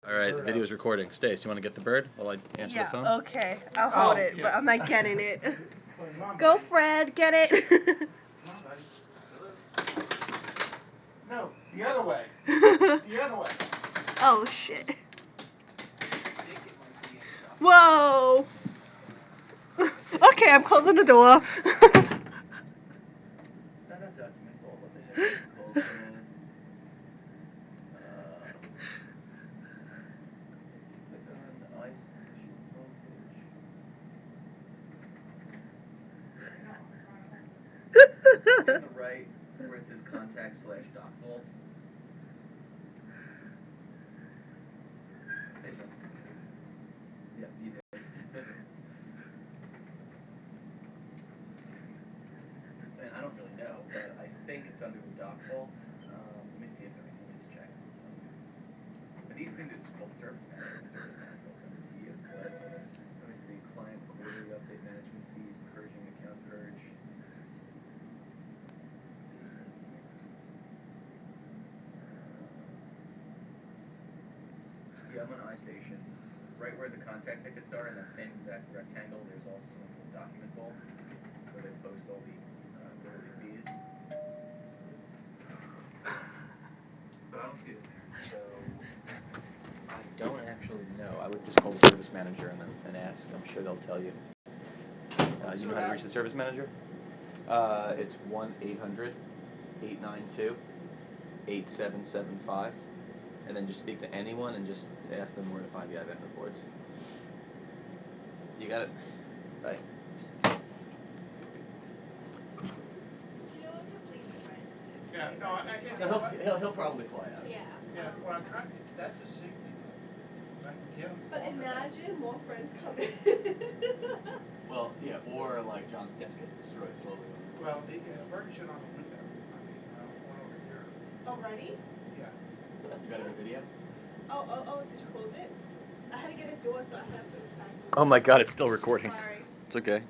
All right, the video's recording. Stace, you want to get the bird while I answer the phone? Yeah, okay. I'll hold it, yeah. but I'm not getting it. Go, Fred, get it. No, the other way. The other way. Oh, shit. Whoa. Okay, I'm closing the door. On the right, where it says contact/dock vault. Yeah, you did. And I don't really know, but I think it's under the dock vault. Let me see if everything is checked. But these things is called service manager. Service manager will send it to you. But let me see, client quarterly update management fees, purging account purge. Yeah, I'm on iStation. Right where the contact tickets are, in that same exact rectangle, there's also something called document vault, where they post all the quarterly fees. But I don't see it in there, so I don't actually know. I would just call the service manager and ask. I'm sure they'll tell you. You know how to reach the service manager? It's 1-800-892-8775. And then just speak to anyone and just ask them where to find the event reports. You got it? Bye. Yeah, no, I guess. So he'll probably fly out. Yeah. Yeah, well, I'm trying to, that's a safety net. I can get him. But imagine more friends come in. Well, yeah, or like John's desk gets destroyed slowly. Well, the version on the window, one over here. Already? Yeah. You got a good video? Oh, did you close it? I had to get a door, so I had to. Oh my god, it's still recording. Sorry. It's okay.